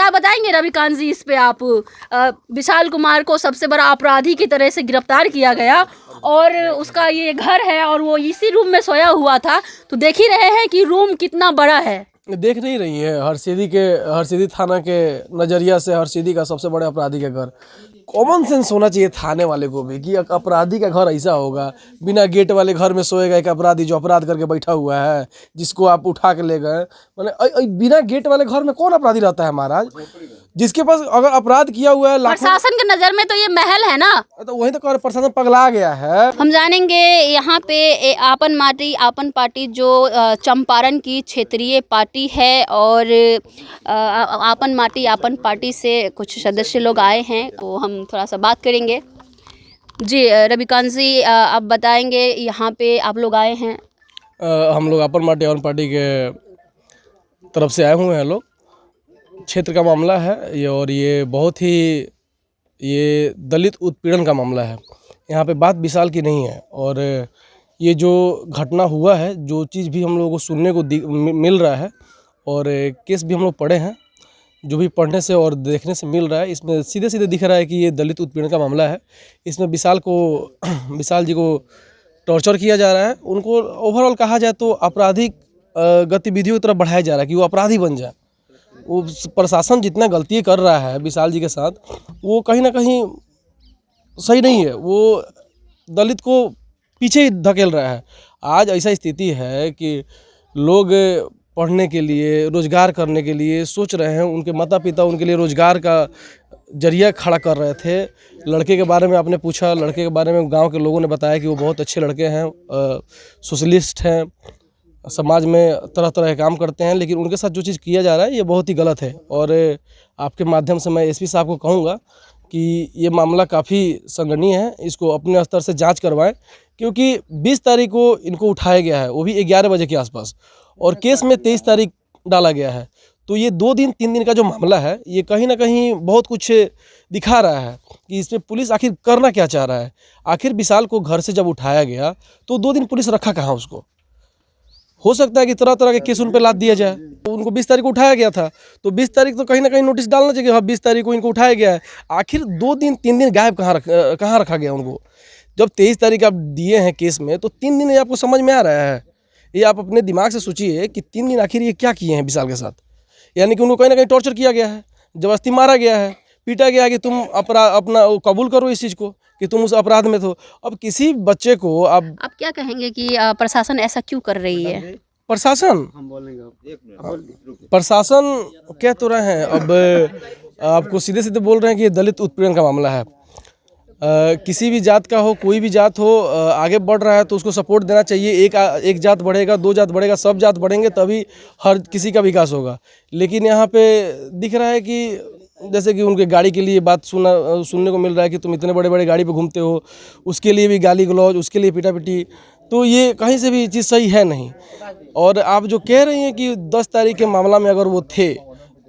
क्या बताएंगे रविकांत जी इस पे आप? विशाल कुमार को सबसे बड़ा अपराधी की तरह से गिरफ्तार किया गया और उसका ये घर है और वो इसी रूम में सोया हुआ था, तो देख ही रहे हैं कि रूम कितना बड़ा है। देख नहीं रही है हरसिद्धि थाना के नज़रिया से हरसिद्धि का सबसे बड़े अपराधी का घर। कॉमन सेंस होना चाहिए थाने वाले को भी कि एक अपराधी का घर ऐसा होगा, बिना गेट वाले घर में सोएगा एक अपराधी जो अपराध करके बैठा हुआ है, जिसको आप उठा के ले गए। मैंने बिना गेट वाले घर में कौन अपराधी रहता है महाराज? जिसके पास अगर अपराध किया हुआ है प्रशासन के नजर में तो ये महल है ना, तो वही तो प्रशासन पगला गया है। हम जानेंगे यहाँ पे आपन माटी आपन पार्टी जो चंपारण की क्षेत्रीय पार्टी है और आपन माटी आपन पार्टी से कुछ सदस्य लोग आए हैं, तो हम थोड़ा सा बात करेंगे। जी रविकांत जी, आप बताएंगे यहाँ पे आप लोग आए हैं? हम लोग आपन माटी आपन पार्टी के तरफ से आए हुए हैं लोग। क्षेत्र का मामला है ये, और ये बहुत ही ये दलित उत्पीड़न का मामला है। यहाँ पे बात विशाल की नहीं है, और ये जो घटना हुआ है, जो चीज़ भी हम लोगों को सुनने को मिल रहा है और केस भी हम लोग पढ़े हैं, जो भी पढ़ने से और देखने से मिल रहा है, इसमें सीधे सीधे दिख रहा है कि ये दलित उत्पीड़न का मामला है। इसमें विशाल जी को टॉर्चर किया जा रहा है। उनको ओवरऑल कहा जाए तो आपराधिक गतिविधियों की तरफ बढ़ाया जा रहा है कि वो अपराधी बन जाए। वो प्रशासन जितना गलती कर रहा है विशाल जी के साथ, वो कहीं ना कहीं सही नहीं है। वो दलित को पीछे ही धकेल रहा है। आज ऐसा स्थिति है कि लोग पढ़ने के लिए, रोजगार करने के लिए सोच रहे हैं। उनके माता पिता उनके लिए रोजगार का जरिया खड़ा कर रहे थे। लड़के के बारे में आपने पूछा, लड़के के बारे में गांव के लोगों ने बताया कि वो बहुत अच्छे लड़के हैं, सोशलिस्ट हैं, समाज में तरह तरह के काम करते हैं, लेकिन उनके साथ जो चीज़ किया जा रहा है ये बहुत ही गलत है। और आपके माध्यम से मैं एसपी साहब को कहूँगा कि ये मामला काफ़ी संगीन है, इसको अपने स्तर से जांच करवाएं, क्योंकि 20 तारीख को इनको उठाया गया है, वो भी 11 बजे के आसपास, और केस में 23 तारीख डाला गया है। तो ये 2 दिन 3 दिन का जो मामला है, ये कहीं ना कहीं बहुत कुछ दिखा रहा है कि इसमें पुलिस आखिर करना क्या चाह रहा है। आखिर विशाल को घर से जब उठाया गया तो 2 दिन पुलिस रखा कहाँ उसको? हो सकता है कि तरह तरह के केस उन पर लाद दिया जाए। तो उनको 20 तारीख को उठाया गया था, तो 20 तारीख तो कहीं ना कहीं नोटिस डालना चाहिए, हाँ 20 तारीख को इनको उठाया गया है। आखिर 2 दिन 3 दिन गायब कहाँ रखा गया उनको? जब 23 तारीख आप दिए हैं केस में, तो 3 दिन आपको समझ में आ रहा है? ये आप अपने दिमाग से सोचिए कि 3 दिन आखिर ये क्या किए हैं विशाल के साथ। यानी कि उनको कहीं ना कहीं टॉर्चर किया गया है, जबरदस्ती मारा गया है, पीटा गया है कि तुम अपना कबूल करो इस चीज़ को कि तुम उस अपराध में थे। अब किसी बच्चे को आप क्या कहेंगे कि प्रशासन ऐसा क्यों कर रही है? प्रशासन कह तो रहे हैं, अब आपको सीधे सीधे बोल रहे हैं कि ये दलित उत्पीड़न का मामला है। किसी भी जात का हो, कोई भी जात हो, आगे बढ़ रहा है तो उसको सपोर्ट देना चाहिए। एक जात बढ़ेगा, 2 जात बढ़ेगा, सब जात बढ़ेंगे तभी हर किसी का विकास होगा। लेकिन यहाँ पे दिख रहा है कि जैसे कि उनके गाड़ी के लिए बात सुनने को मिल रहा है कि तुम इतने बड़े बड़े गाड़ी पे घूमते हो, उसके लिए भी गाली गलौज, उसके लिए पीटा पिटी। तो ये कहीं से भी चीज़ सही है नहीं। और आप जो कह रही हैं कि 10 तारीख के मामला में अगर वो थे,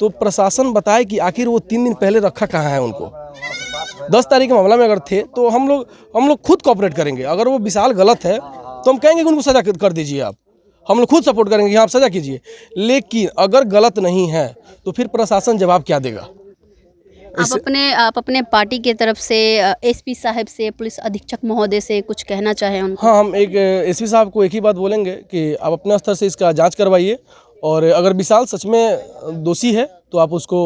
तो प्रशासन बताए कि आखिर वो 3 दिन पहले रखा कहाँ है उनको। 10 तारीख के मामला में अगर थे तो हम लोग खुद कोऑपरेट करेंगे। अगर वो विशाल गलत है तो हम कहेंगे कि उनको सज़ा कर दीजिए आप, हम लोग खुद सपोर्ट करेंगे कि आप सज़ा कीजिए। लेकिन अगर गलत नहीं है तो फिर प्रशासन जवाब क्या देगा? आप अपने पार्टी के तरफ से एसपी साहब से, पुलिस अधीक्षक महोदय से कुछ कहना चाहें उनको? हाँ, हम एक एसपी साहब को एक ही बात बोलेंगे कि आप अपने स्तर से इसका जांच करवाइए, और अगर विशाल सच में दोषी है तो आप उसको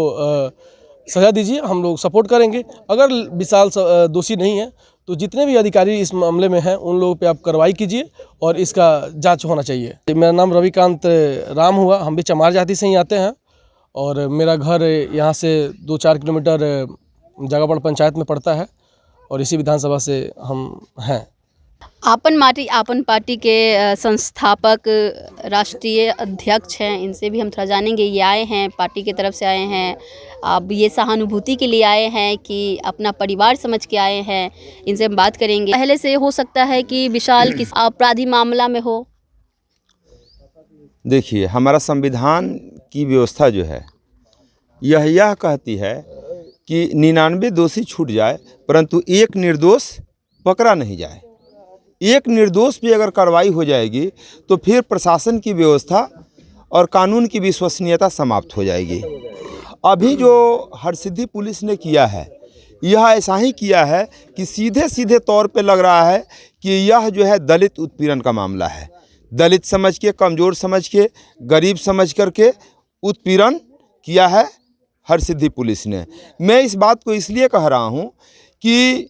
सज़ा दीजिए, हम लोग सपोर्ट करेंगे। अगर विशाल दोषी नहीं है तो जितने भी अधिकारी इस मामले में हैं उन लोगों पे आप कार्रवाई कीजिए और इसका जांच होना चाहिए। मेरा नाम रविकांत राम हुआ, हम भी चमार जाति से ही आते हैं, और मेरा घर यहाँ से 2-4 किलोमीटर जगापड़ पंचायत में पड़ता है, और इसी विधानसभा से हम हैं। आपन माटी आपन पार्टी के संस्थापक राष्ट्रीय अध्यक्ष हैं, इनसे भी हम थोड़ा जानेंगे। ये आए हैं, पार्टी की तरफ से आए हैं, अब ये सहानुभूति के लिए आए हैं कि अपना परिवार समझ के आए हैं, इनसे हम बात करेंगे। पहले से हो सकता है कि विशाल किस आपराधी मामला में हो? देखिए, हमारा संविधान की व्यवस्था जो है यह कहती है कि 99 दोषी छूट जाए परंतु एक निर्दोष पकड़ा नहीं जाए। एक निर्दोष पे अगर कार्रवाई हो जाएगी तो फिर प्रशासन की व्यवस्था और कानून की विश्वसनीयता समाप्त हो जाएगी। अभी जो हरसिद्धि पुलिस ने किया है यह ऐसा ही किया है कि सीधे सीधे तौर पे लग रहा है कि यह जो है दलित उत्पीड़न का मामला है। दलित समझ के, कमज़ोर समझ के, गरीब समझ करके उत्पीड़न किया है हरसिद्धि पुलिस ने। मैं इस बात को इसलिए कह रहा हूँ कि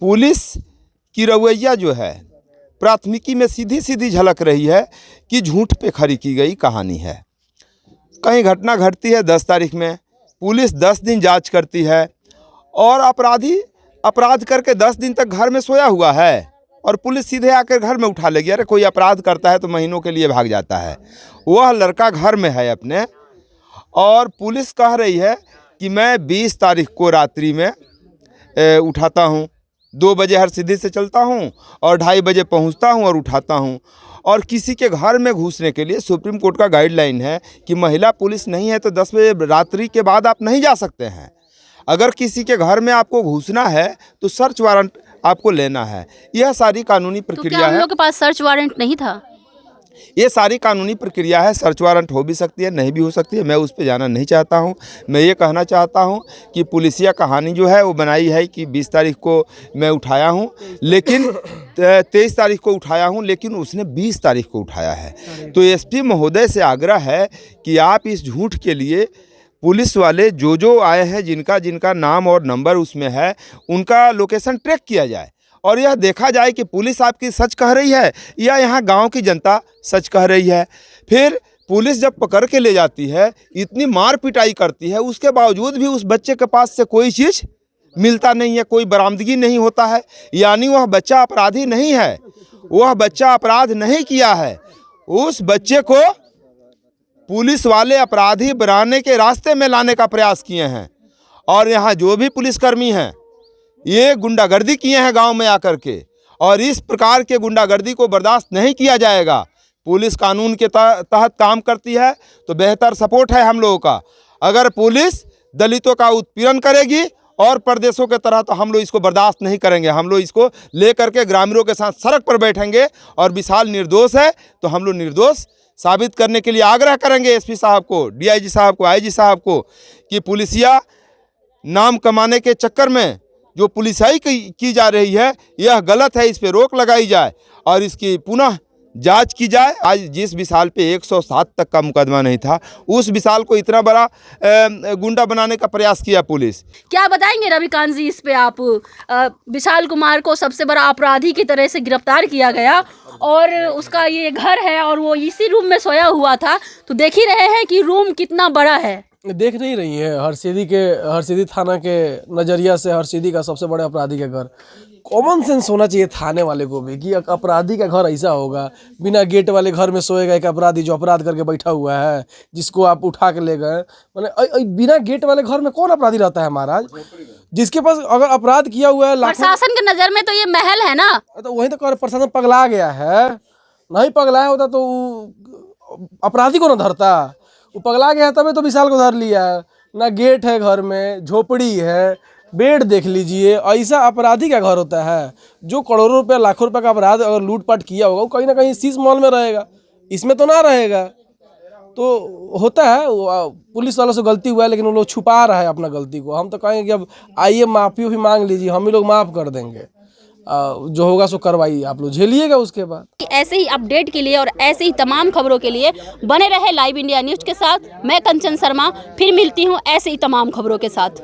पुलिस की रवैया जो है प्राथमिकी में सीधी सीधी झलक रही है कि झूठ पे खड़ी की गई कहानी है। कहीं घटना घटती है 10 तारीख में, पुलिस 10 दिन जांच करती है और अपराधी अपराध करके 10 दिन तक घर में सोया हुआ है और पुलिस सीधे आकर घर में उठा लेगी। अरे कोई अपराध करता है तो महीनों के लिए भाग जाता है। वह लड़का घर में है अपने, और पुलिस कह रही है कि मैं 20 तारीख को रात्रि में उठाता हूँ, 2 बजे हरसिद्धि से चलता हूँ और 2:30 बजे पहुँचता हूँ और उठाता हूँ। और किसी के घर में घुसने के लिए सुप्रीम कोर्ट का गाइडलाइन है कि महिला पुलिस नहीं है तो 10 बजे रात्रि के बाद आप नहीं जा सकते हैं। अगर किसी के घर में आपको घुसना है तो सर्च वारंट आपको लेना है। यह सारी कानूनी प्रक्रिया क्या उन है। लोगों के पास सर्च वारंट नहीं था? ये सारी कानूनी प्रक्रिया है। सर्च वारंट हो भी सकती है, नहीं भी हो सकती है, मैं उस पर जाना नहीं चाहता हूँ। मैं ये कहना चाहता हूँ कि पुलिसिया कहानी जो है वो बनाई है कि 20 तारीख को मैं उठाया हूँ, लेकिन 23 तारीख को उठाया हूँ, लेकिन उसने 20 तारीख को उठाया है। तो एसपी महोदय से आग्रह है कि आप इस झूठ के लिए पुलिस वाले जो आए हैं, जिनका जिनका नाम और नंबर उसमें है, उनका लोकेशन ट्रैक किया जाए और यह देखा जाए कि पुलिस आपकी सच कह रही है या यहाँ गांव की जनता सच कह रही है। फिर पुलिस जब पकड़ के ले जाती है, इतनी मार पिटाई करती है, उसके बावजूद भी उस बच्चे के पास से कोई चीज़ मिलता नहीं है, कोई बरामदगी नहीं होता है। यानी वह बच्चा अपराधी नहीं है, वह बच्चा अपराध नहीं किया है। उस बच्चे को पुलिस वाले अपराधी बनाने के रास्ते में लाने का प्रयास किए हैं। और यहाँ जो भी पुलिसकर्मी हैं ये गुंडागर्दी किए हैं गांव में आकर के, और इस प्रकार के गुंडागर्दी को बर्दाश्त नहीं किया जाएगा। पुलिस कानून के तहत काम करती है तो बेहतर सपोर्ट है हम लोगों का। अगर पुलिस दलितों का उत्पीड़न करेगी और प्रदेशों के तरह तो हम लोग इसको बर्दाश्त नहीं करेंगे। हम लोग इसको लेकर के ग्रामीणों के साथ सड़क पर बैठेंगे और विशाल निर्दोष है तो हम लोग निर्दोष साबित करने के लिए आग्रह करेंगे एसपी साहब को, डीआईजी साहब को, आईजी साहब को कि पुलिसिया नाम कमाने के चक्कर में जो पुलिसियाई की जा रही है यह गलत है, इस पे रोक लगाई जाए और इसकी पुनः जांच की जाए। आज जिस विशाल पे 107 तक का मुकदमा नहीं था, उस विशाल को इतना बड़ा गुंडा बनाने का प्रयास किया पुलिस। क्या बताएंगे रविकांत जी इस पे? आप विशाल कुमार को सबसे बड़ा अपराधी की तरह से गिरफ्तार किया गया और उसका ये घर है और वो इसी रूम में सोया हुआ था, तो देख ही रहे हैं कि रूम कितना बड़ा है। देख नहीं रही है हरसिद्धि थाना के नज़रिया से हरसिद्धि का सबसे बड़े अपराधी का घर। कॉमन सेंस होना चाहिए थाने वाले को भी कि अपराधी का घर ऐसा होगा, बिना गेट वाले घर में सोएगा एक अपराधी जो अपराध करके बैठा हुआ है, जिसको आप उठा के ले गए। माने बिना गेट वाले घर में कौन अपराधी रहता है महाराज? जिसके पास अगर अपराध किया हुआ है, प्रशासन के नज़र में तो ये महल है ना, तो वही तो प्रशासन पगला गया है। नहीं पगलाया होता तो अपराधी को ना धरता, वो पगला गया तभी तो विशाल को धर लिया। ना गेट है घर में, झोपड़ी है, बेड देख लीजिए। ऐसा अपराधी का घर होता है जो करोड़ों रुपया लाखों रुपए का अपराध अगर लूटपाट किया होगा वो कहीं ना कहीं शीश मॉल में रहेगा, इसमें तो ना रहेगा। तो होता है पुलिस वालों से गलती हुआ है, लेकिन वो लोग छुपा रहा है अपना गलती को। हम तो कहेंगे कि अब आइए माफ़ी भी मांग लीजिए, हम ही लोग माफ़ कर देंगे, जो होगा सो करवाइए, आप लोग झेलिएगा उसके बाद। ऐसे ही अपडेट के लिए और ऐसे ही तमाम खबरों के लिए बने रहे लाइव इंडिया न्यूज़ के साथ। मैं कंचन शर्मा फिर मिलती हूँ ऐसे ही तमाम खबरों के साथ।